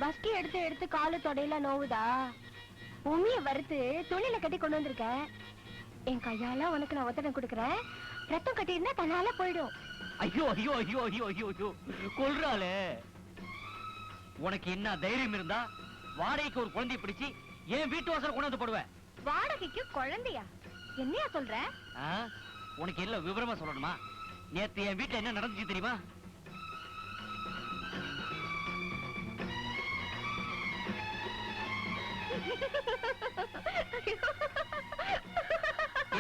பஸ்கி எடுத்து எடுத்து காலு தொடையில நோவுதா? உமிய வறுத்து துணியில கட்டி கொண்டு வந்திருக்க. என் கையால உனக்கு நான் ஒத்தடம் கொடுக்கறேன். ரத்தம் கட்டிருந்தா தன்னால போயிடும். ஐயோ ஐயோ ஐயோ ஐயோ ஐயோ ஐயோ கொல்றாளே. உனக்கு என்ன தைரியம் இருந்தா வாடகைக்கு ஒரு குழந்தைய பிடிச்சு என் வீட்டு வாசல் கொண்டு வந்து போடுவேன். வாடகைக்கு குழந்தையா? என்னையா சொல்ற? உனக்கு எல்லாம் விவரமா சொல்லணுமா? நேத்து என் வீட்டுல என்ன நடந்துச்சு தெரியுமா?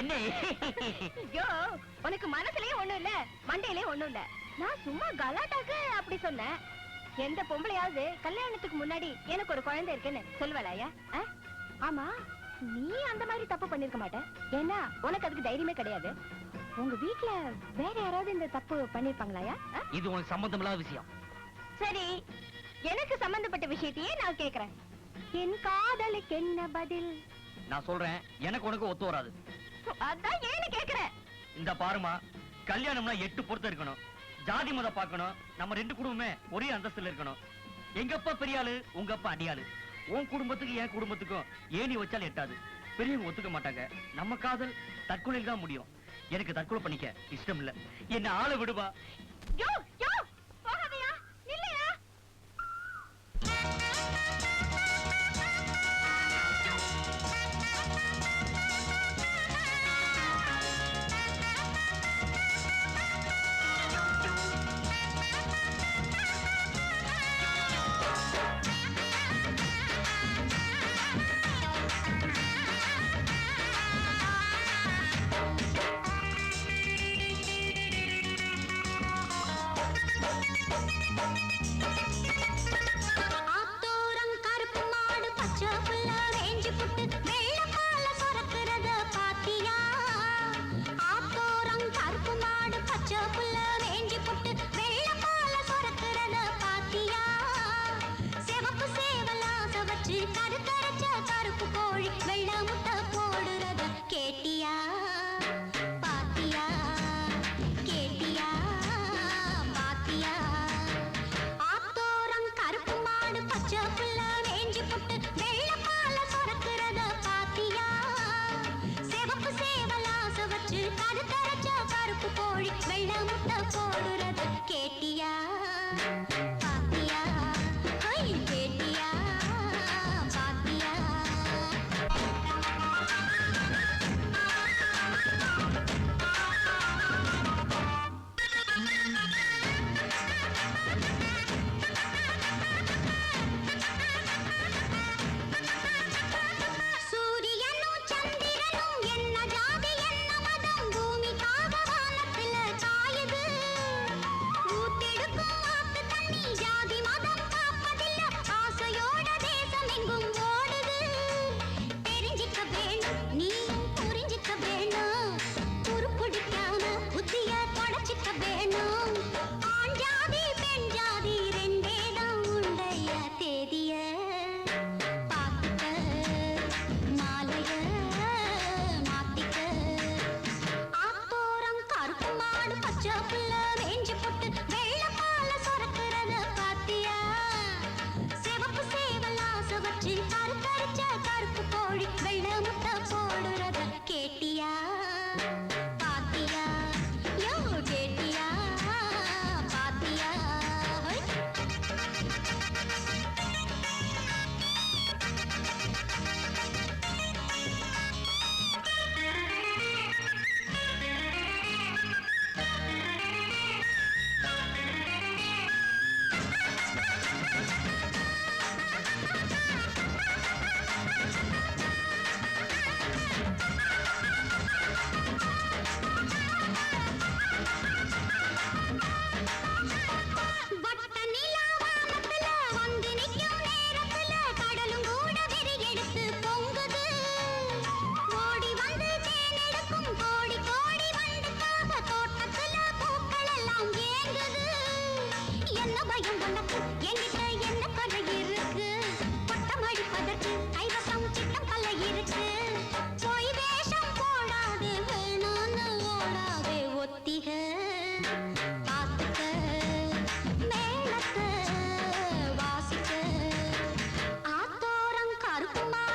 என்ன உனக்கு மனசுலயே ஒண்ணும் இல்ல, மண்டையிலே ஒண்ணும் இல்ல. நான் சும்மா கலாட்டாக்கு அப்படி சொன்னேன். எந்த பொம்பளையாவது கல்யாணத்துக்கு முன்னாடி எனக்கு ஒரு குழந்தை இருக்குன்னு சொல்லுவலாயா? ஆமா, நீ அந்த மாதிரி தப்பு பண்ணிருக்க மாட்ட. ஏன்னா உனக்கு அதுக்கு தைரியமே கிடையாது. உங்க வீட்டுல வேற யாராவது இந்த தப்பு பண்ணிருப்பாங்களாயா? இது உனக்கு சம்பந்தமில்லாத விஷயம். சரி, எனக்கு சம்பந்தப்பட்ட விஷயத்தையே நான் கேக்குறேன். என் காதலுக்கு என்ன பதில்? நான் சொல்றேன், எனக்கு உனக்கு ஒத்து வராது. அதான் ஏன்னு கேக்குறேன். இந்த பாருமா, கல்யாணம்னா 8 பொறுத்து இருக்கணும். ஜாதி மதம் பார்க்கணும். நம்ம 2 குடும்பமே ஒரே அந்தஸ்துல இருக்கணும். எங்க அப்பா பெரியாளு, உங்க அப்பா அடியாளு. உன் குடும்பத்துக்கு என் குடும்பத்துக்கும் ஏணி வச்சாலும் எட்டாது. பெரியவங்க ஒத்துக்க மாட்டாங்க. நம்ம காதல் தற்கொலையில் தான் முடியும். எனக்கு தற்கொலை பண்ணிக்க இஷ்டம் இல்ல. என்ன ஆளை விடுவா.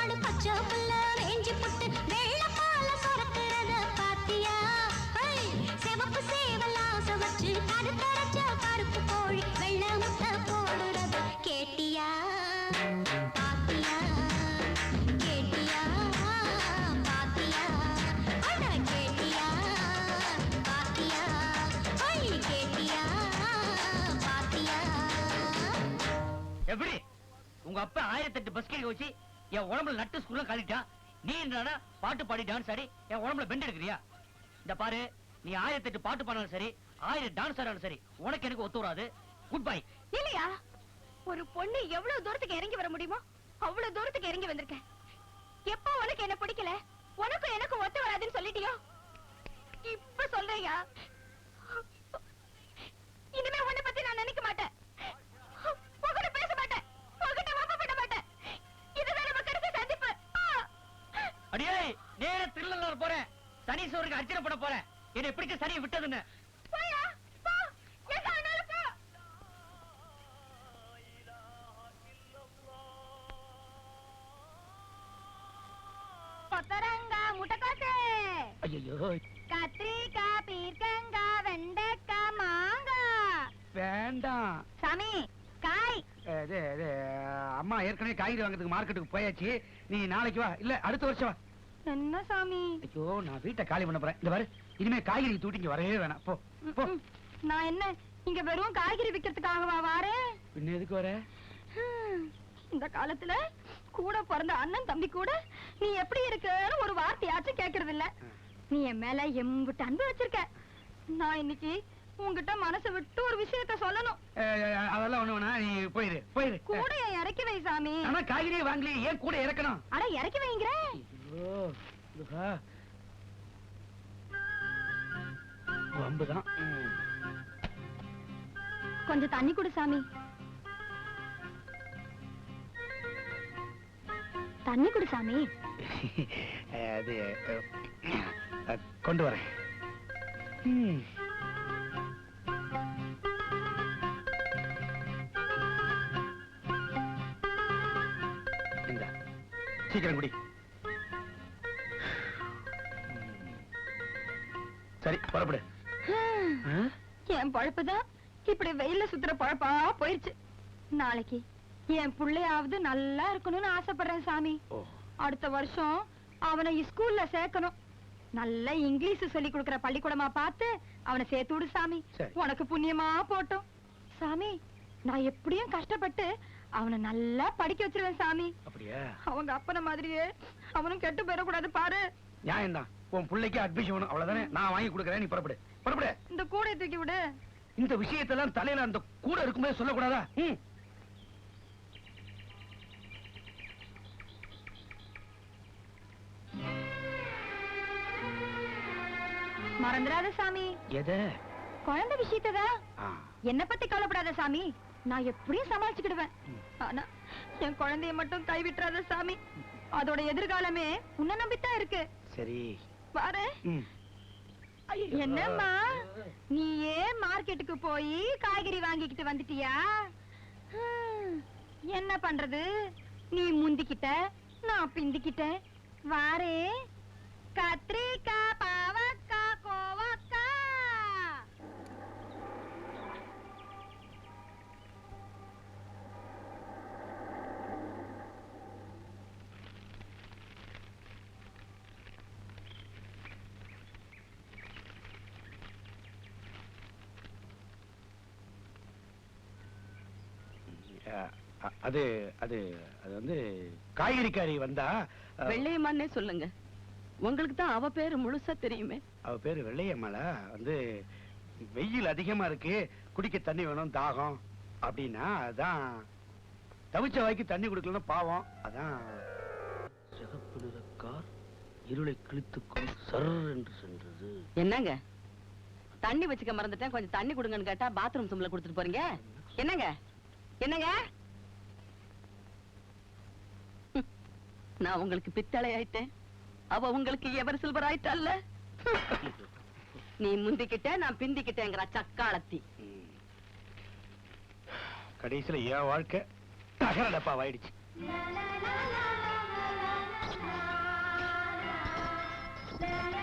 மாடு பச்சை புல்ல மேஞ்சி புட்டு வெள்ள பால கறக்கிறத பாத்தியா சிவப்பு சேவலாச வச்சு கருத்தரைச்ச கருப்பு கோழி வெள்ள முட்டை போடுறத கேட்டியா பாத்தியா கேட்டியா பாத்தியா அட கேட்டியா பாத்தியா கேட்டியா பாத்தியா எப்படி உங்க அப்பா 1008 பஸ் கேட்க வச்சு என் உடம்புல நட்டு ஸ்கூல்ல காலிட்டான். நீ என்னடா பாட்டு பாடி டான்ஸ் ஆடி என் உடம்புல பெண்ட் எடுக்கிறியா? இந்த பாரு, நீ 1008 பாட்டு பாடினாலும் சரி, 1000 டான்ஸ் ஆனாலும் சரி, உனக்கு எனக்கு ஒத்து வராது. Good bye. இல்லையா, ஒரு பொண்ணு எவ்வளவு தூரத்துக்கு இறங்கி வர முடியுமோ அவ்வளவு தூரத்துக்கு இறங்கி வந்திருக்கேன். எப்போ உனக்கு என்ன பிடிக்கல, உனக்கும் எனக்கு ஒத்து வராதுன்னு சொல்லிட்டியோ, இப்ப சொல்றியா? இனிமே உன்னை பத்தி நான் நினைக்க மாட்டேன், உன்கிட்ட பேச மாட்டேன், உன்கிட்ட வாப்ப பண்ண மாட்டேன். இதுதான் நம்ம கடைசி சந்திப்பு. அடியே, நேரா திருநள்ளாறு போறேன், சனீஸ்வரருக்கு அர்ச்சனை பண்ண போறேன். என்னை பிடிச்ச சனியை விட்டதுன்னு போயா, போ, எங்க வேணாலும் போ. கொத்தரங்கா, முட்டைக்கோசு, ஐயோ, கத்திரிக்காய், பீர்க்கங்காய், வெண்டைக்காய், மாங்காய். வேண்டாம். சாமி, காய். அம்மா ஏற்கனவே காய்கறி வாங்குறதுக்கு மார்க்கெட்டுக்கு போயாச்சு. நீ நாளைக்கு வா, இல்ல அடுத்த வருஷம் வா. என்ன சாமி? ஐயோ, நான் வீட்டை காலி பண்ண போறேன். இந்த பாரு, இனிமே காய்கறி தூட்டி இங்க வரவே வேணாம். போ போ. நான் என்ன இங்க வெறும் காய்கறி விக்கிறதுக்காகவா வாரேன்? பின்ன எதுக்கு வர? இந்த காலத்துல கூட பிறந்த அண்ணன் தம்பி கூட நீ எப்படி இருக்கன்னு ஒரு வார்த்தையாச்சும் கேக்குறது இல்ல. நீ என் மேல எம்பிட்டு அன்பு வச்சிருக்க. நான் இன்னைக்கு உன்கிட்ட மனசு விட்டு ஒரு விஷயத்த சொல்லணும். அதெல்லாம் ஒண்ணு வேணா, நீ போயிரு போயிரு. கூட இறக்கி வை சாமி. ஆனா காய்கறியே வாங்கலையே, ஏன் கூட இறக்கணும்? அட இறக்கி வைங்கிற. ஐயோ, இதுவா? வம்புதான். கொஞ்சம் தண்ணி குடு சாமி. தண்ணி குடு சாமி. அது கொண்டு வரேன். இந்தா, சீக்கிரம் குடி. சரி, புறப்படு. என் பழப்புதான் இப்படி வெயில்ல சுத்துற பழப்பா போயிருச்சு. நாளைக்கு என் புள்ளையாவது நல்லா இருக்கணும்னு ஆசைப்படுறேன் சாமி. அடுத்த வருஷம் அவனை ஸ்கூல்ல சேர்க்கணும். நல்ல இங்கிலீஷ் சொல்லி கொடுக்கிற பள்ளிக்கூடமா பார்த்து அவனை சேர்த்து விடு சாமி. உனக்கு புண்ணியமா போட்டோம் சாமி. நான் எப்படியும் கஷ்டப்பட்டு அவனை நல்லா படிக்க வச்சிருவேன் சாமி. அப்படியா? அவங்க அப்பன மாதிரியே அவனும் கெட்டு போயிடக்கூடாது பாரு. நியாயம் தான். உன் பிள்ளைக்கு அட்மிஷன் வேணும், அவ்வளவுதானே. நான் வாங்கி கொடுக்கறேன், நீ புறப்படு புறப்படு. இந்த கூடை தூக்கி விடு. இந்த விஷயத்தெல்லாம் தலையில அந்த கூட இருக்கும்போது சொல்லக்கூடாதா? மறந்துடாத சாமி. எத? குழந்தை விஷயத்ததான். என்ன பத்தி கவலைப்படாத சாமி, நான் எப்படியும் சமாளிச்சுக்கிடுவேன். ஆனா என் குழந்தைய மட்டும் கைவிட்டுறாத சாமி. அதோட எதிர்காலமே உன்னை நம்பித்தான் இருக்கு. சரி பாரு. என்னம்மா, நீ ஏன் மார்க்கெட்டுக்கு போய் காய்கறி வாங்கிக்கிட்டு வந்துட்டியா? என்ன பண்றது, நீ முந்திக்கிட்ட நான் பிந்திக்கிட்டேன். வாரே, கத்திரிக்காய், பாவக்காய், கோவக்காய். அது அது அது வந்து காய்கறிக்காரி வந்தா. வெள்ளையம்மான்னே சொல்லுங்க, உங்களுக்கு தான் அவ பேரு முழுசா தெரியுமே. அவ பேரு வெள்ளையம்மாளா? வந்து வெயில் அதிகமா இருக்கு, குடிக்க தண்ணி வேணும், தாகம் அப்படின்னா அதான். தவிச்ச வாய்க்கு தண்ணி குடுக்கலன்னா பாவம், அதான். சிகப்பு நிற கார் இருளை கிழித்துக்கொண்டு சர் என்று சென்றது. என்னங்க தண்ணி வச்சுக்க மறந்துட்டேன், கொஞ்சம் தண்ணி கொடுங்கன்னு கேட்டா பாத்ரூம் சும்ல கொடுத்துட்டு போறீங்க. என்னங்க என்னங்க, நான் உங்களுக்கு பித்தளை ஆயிட்டேன், அவ உங்களுக்கு எவர் சில்வர் ஆயிட்டல்ல. நீ முந்திக்கிட்ட நான் பிந்திக்கிட்டேங்கிற சக்காலத்தி. கடைசியில என் வாழ்க்கை தகர டப்பாவாயிடுச்சு. la